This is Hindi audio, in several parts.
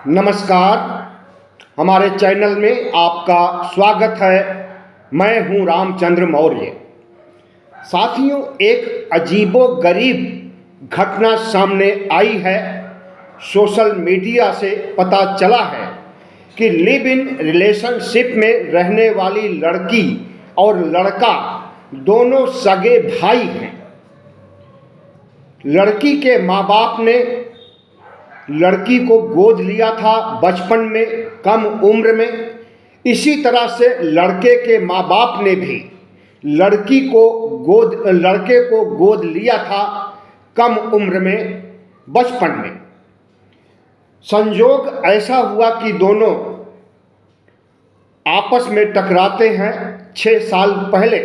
नमस्कार। हमारे चैनल में आपका स्वागत है। मैं हूं रामचंद्र मौर्य। साथियों, एक अजीबोगरीब घटना सामने आई है। सोशल मीडिया से पता चला है कि लिव इन रिलेशनशिप में रहने वाली लड़की और लड़का दोनों सगे भाई हैं। लड़की के माँ बाप ने लड़की को गोद लिया था बचपन में, कम उम्र में। इसी तरह से लड़के के माँ बाप ने भी लड़के को गोद लिया था कम उम्र में, बचपन में। संयोग ऐसा हुआ कि दोनों आपस में टकराते हैं 6 साल पहले,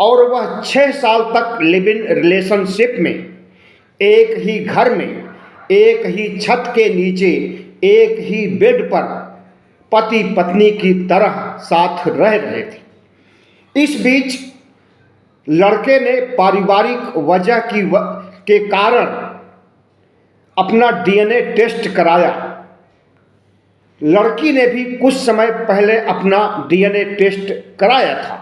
और वह 6 साल तक लिव इन रिलेशनशिप में एक ही घर में, एक ही छत के नीचे, एक ही बेड पर पति पत्नी की तरह साथ रह रहे थे। इस बीच लड़के ने पारिवारिक वजह के कारण अपना डीएनए टेस्ट कराया। लड़की ने भी कुछ समय पहले अपना डीएनए टेस्ट कराया था।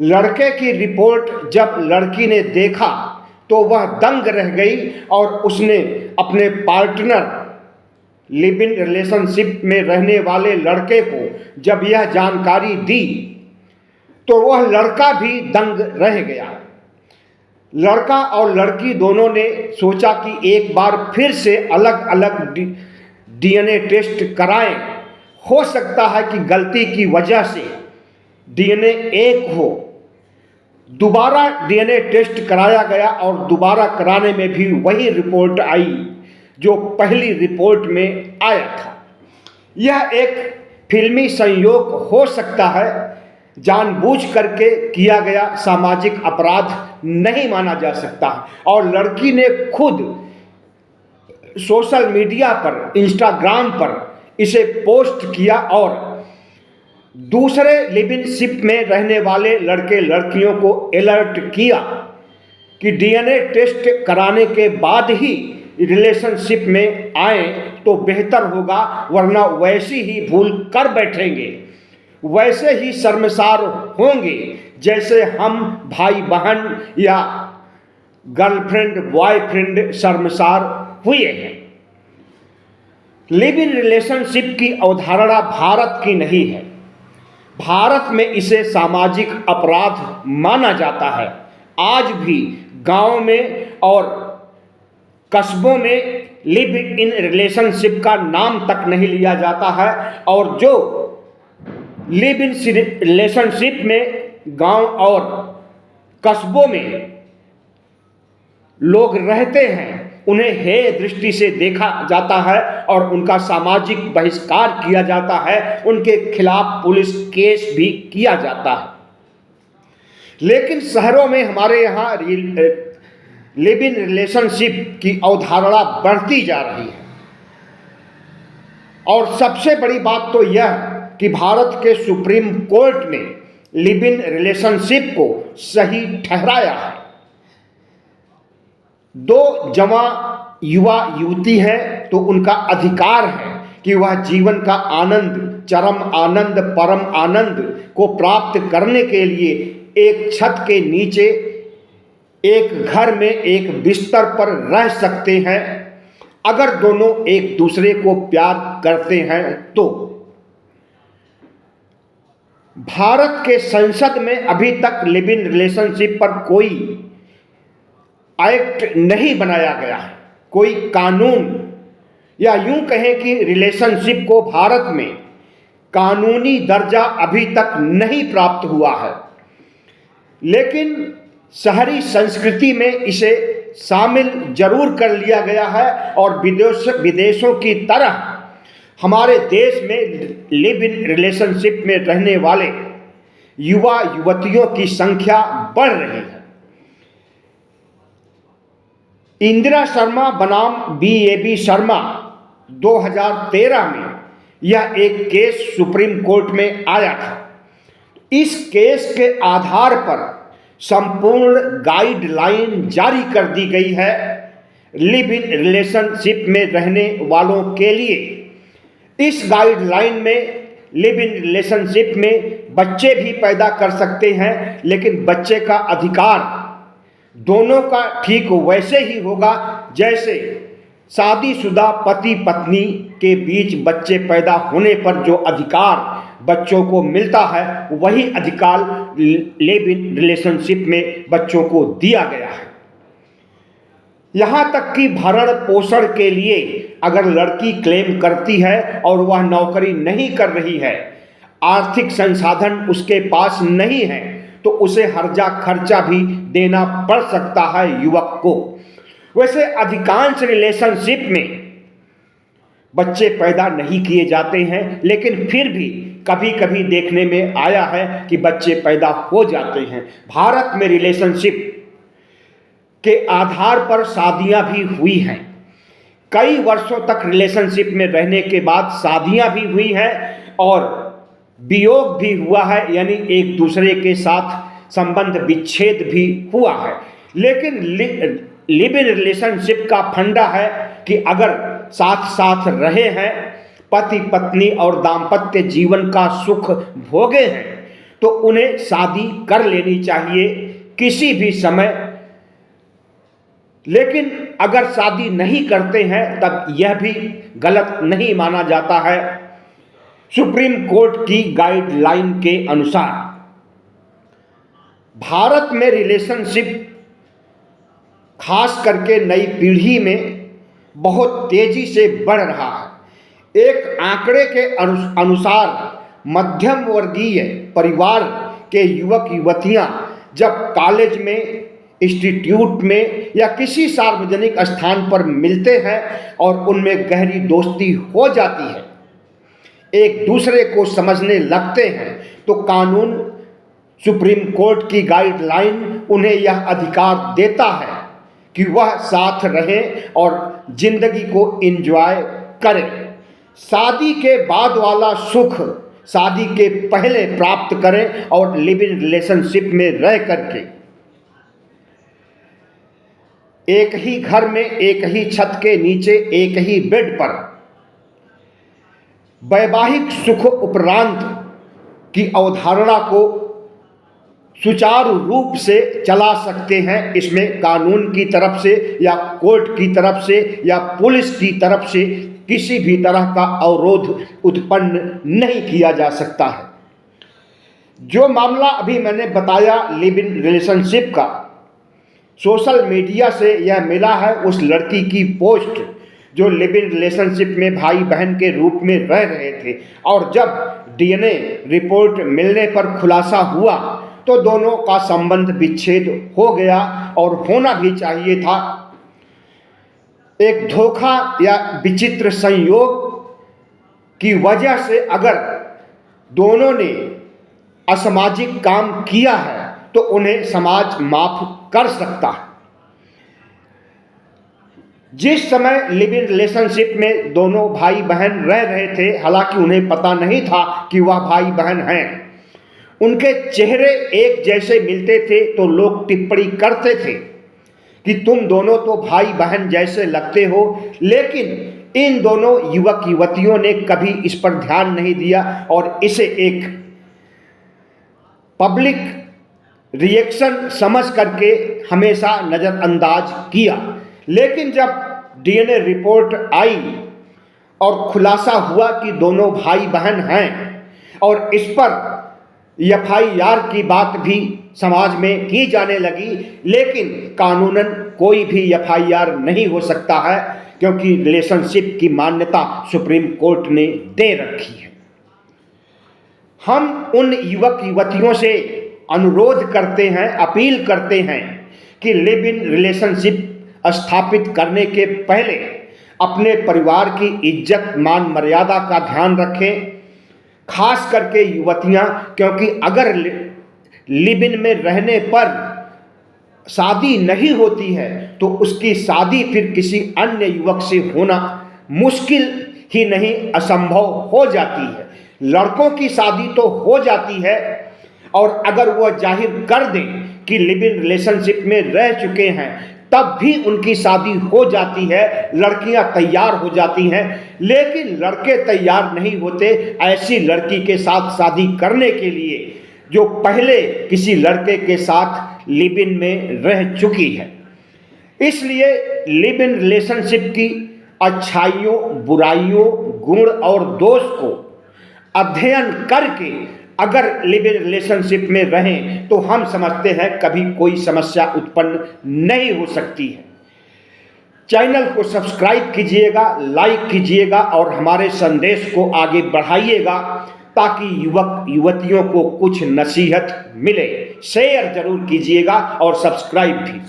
लड़के की रिपोर्ट जब लड़की ने देखा तो वह दंग रह गई, और उसने अपने पार्टनर, लिव इन रिलेशनशिप में रहने वाले लड़के को जब यह जानकारी दी तो वह लड़का भी दंग रह गया। लड़का और लड़की दोनों ने सोचा कि एक बार फिर से अलग अलग डीएनए टेस्ट कराएं। हो सकता है कि गलती की वजह से डीएनए एक हो। दोबारा डीएनए टेस्ट कराया गया, और दोबारा कराने में भी वही रिपोर्ट आई जो पहली रिपोर्ट में आया था। यह एक फिल्मी संयोग हो सकता है, जानबूझ करके किया गया सामाजिक अपराध नहीं माना जा सकता। और लड़की ने खुद सोशल मीडिया पर, इंस्टाग्राम पर इसे पोस्ट किया, और दूसरे लिव इन शिप में रहने वाले लड़के लड़कियों को अलर्ट किया कि डीएनए टेस्ट कराने के बाद ही रिलेशनशिप में आए तो बेहतर होगा, वरना वैसी ही भूल कर बैठेंगे, वैसे ही शर्मसार होंगे जैसे हम भाई बहन या गर्लफ्रेंड बॉयफ्रेंड शर्मसार हुए हैं। लिव इन रिलेशनशिप की अवधारणा भारत की नहीं है। भारत में इसे सामाजिक अपराध माना जाता है। आज भी गांव में और कस्बों में लिव इन रिलेशनशिप का नाम तक नहीं लिया जाता है, और जो लिव इन रिलेशनशिप में गांव और कस्बों में लोग रहते हैं उन्हें हेय दृष्टि से देखा जाता है और उनका सामाजिक बहिष्कार किया जाता है, उनके खिलाफ पुलिस केस भी किया जाता है। लेकिन शहरों में हमारे यहाँ लिव इन रिलेशनशिप की अवधारणा बढ़ती जा रही है। और सबसे बड़ी बात तो यह कि भारत के सुप्रीम कोर्ट ने लिव इन रिलेशनशिप को सही ठहराया है। दो जवां युवा युवती हैं तो उनका अधिकार है कि वह जीवन का आनंद, चरम आनंद, परम आनंद को प्राप्त करने के लिए एक छत के नीचे, एक घर में, एक बिस्तर पर रह सकते हैं, अगर दोनों एक दूसरे को प्यार करते हैं तो। भारत के संसद में अभी तक लिव इन रिलेशनशिप पर कोई एक्ट नहीं बनाया गया है, कोई कानून, या यूं कहें कि रिलेशनशिप को भारत में कानूनी दर्जा अभी तक नहीं प्राप्त हुआ है। लेकिन शहरी संस्कृति में इसे शामिल जरूर कर लिया गया है, और विदेशों की तरह हमारे देश में लिव इन रिलेशनशिप में रहने वाले युवा युवतियों की संख्या बढ़ रही है। इंदिरा शर्मा बनाम BAB शर्मा 2013 में यह एक केस सुप्रीम कोर्ट में आया था। इस केस के आधार पर संपूर्ण गाइडलाइन जारी कर दी गई है लिव इन रिलेशनशिप में रहने वालों के लिए। इस गाइडलाइन में लिव इन रिलेशनशिप में बच्चे भी पैदा कर सकते हैं, लेकिन बच्चे का अधिकार दोनों का ठीक वैसे ही होगा जैसे शादीशुदा पति पत्नी के बीच बच्चे पैदा होने पर जो अधिकार बच्चों को मिलता है, वही अधिकार लिव इन रिलेशनशिप में बच्चों को दिया गया है। यहाँ तक कि भरण पोषण के लिए अगर लड़की क्लेम करती है और वह नौकरी नहीं कर रही है, आर्थिक संसाधन उसके पास नहीं है, तो उसे हर्जा खर्चा भी देना पड़ सकता है युवक को। वैसे अधिकांश रिलेशनशिप में बच्चे पैदा नहीं किए जाते हैं, लेकिन फिर भी कभी कभी देखने में आया है कि बच्चे पैदा हो जाते हैं। भारत में रिलेशनशिप के आधार पर शादियां भी हुई हैं। कई वर्षों तक रिलेशनशिप में रहने के बाद शादियां भी हुई हैं और वियोग भी हुआ है, यानी एक दूसरे के साथ संबंध विच्छेद भी हुआ है। लेकिन लिव इन रिलेशनशिप का फंडा है कि अगर साथ साथ रहे हैं, पति पत्नी और दाम्पत्य जीवन का सुख भोगे हैं, तो उन्हें शादी कर लेनी चाहिए किसी भी समय। लेकिन अगर शादी नहीं करते हैं तब यह भी गलत नहीं माना जाता है। सुप्रीम कोर्ट की गाइडलाइन के अनुसार भारत में रिलेशनशिप खास करके नई पीढ़ी में बहुत तेजी से बढ़ रहा है। एक आंकड़े के अनुसार मध्यम वर्गीय परिवार के युवक युवतियां जब कॉलेज में, इंस्टीट्यूट में या किसी सार्वजनिक स्थान पर मिलते हैं और उनमें गहरी दोस्ती हो जाती है, एक दूसरे को समझने लगते हैं, तो कानून, सुप्रीम कोर्ट की गाइडलाइन उन्हें यह अधिकार देता है कि वह साथ रहें और जिंदगी को एंजॉय करें। शादी के बाद वाला सुख शादी के पहले प्राप्त करें और लिव इन रिलेशनशिप में रह करके एक ही घर में, एक ही छत के नीचे, एक ही बेड पर वैवाहिक सुख उपरांत की अवधारणा को सुचारू रूप से चला सकते हैं। इसमें कानून की तरफ से या कोर्ट की तरफ से या पुलिस की तरफ से किसी भी तरह का अवरोध उत्पन्न नहीं किया जा सकता है। जो मामला अभी मैंने बताया लिव इन रिलेशनशिप का, सोशल मीडिया से यह मिला है उस लड़की की पोस्ट जो लिव इन रिलेशनशिप में भाई बहन के रूप में रह रहे थे, और जब डीएनए रिपोर्ट मिलने पर खुलासा हुआ तो दोनों का संबंध विच्छेद हो गया, और होना भी चाहिए था। एक धोखा या विचित्र संयोग की वजह से अगर दोनों ने असामाजिक काम किया है तो उन्हें समाज माफ कर सकता है। जिस समय लिव इन रिलेशनशिप में दोनों भाई बहन रह रहे थे, हालांकि उन्हें पता नहीं था कि वह भाई बहन हैं, उनके चेहरे एक जैसे मिलते थे तो लोग टिप्पणी करते थे कि तुम दोनों तो भाई बहन जैसे लगते हो। लेकिन इन दोनों युवक युवतियों ने कभी इस पर ध्यान नहीं दिया और इसे एक पब्लिक रिएक्शन समझ करके हमेशा नज़रअंदाज किया। लेकिन जब डीएनए रिपोर्ट आई और खुलासा हुआ कि दोनों भाई बहन हैं और इस पर एफआईआर की बात भी समाज में की जाने लगी, लेकिन कानूनन कोई भी एफआईआर नहीं हो सकता है क्योंकि रिलेशनशिप की मान्यता सुप्रीम कोर्ट ने दे रखी है। हम उन युवक युवतियों से अनुरोध करते हैं, अपील करते हैं कि लिव इन रिलेशनशिप स्थापित करने के पहले अपने परिवार की इज्जत मान मर्यादा का ध्यान रखें, खास करके युवतियां, क्योंकि अगर लिव इन में रहने पर शादी नहीं होती है तो उसकी शादी फिर किसी अन्य युवक से होना मुश्किल ही नहीं असंभव हो जाती है। लड़कों की शादी तो हो जाती है और अगर वह जाहिर कर दें कि लिव इन रिलेशनशिप में रह चुके हैं तब भी उनकी शादी हो जाती है, लड़कियां तैयार हो जाती हैं, लेकिन लड़के तैयार नहीं होते ऐसी लड़की के साथ शादी करने के लिए जो पहले किसी लड़के के साथ लिव इन में रह चुकी है। इसलिए लिव इन रिलेशनशिप की अच्छाइयों, बुराइयों, गुण और दोष को अध्ययन करके अगर लिव इन रिलेशनशिप में रहें तो हम समझते हैं कभी कोई समस्या उत्पन्न नहीं हो सकती है। चैनल को सब्सक्राइब कीजिएगा, लाइक कीजिएगा और हमारे संदेश को आगे बढ़ाइएगा ताकि युवक युवतियों को कुछ नसीहत मिले। शेयर जरूर कीजिएगा और सब्सक्राइब भी।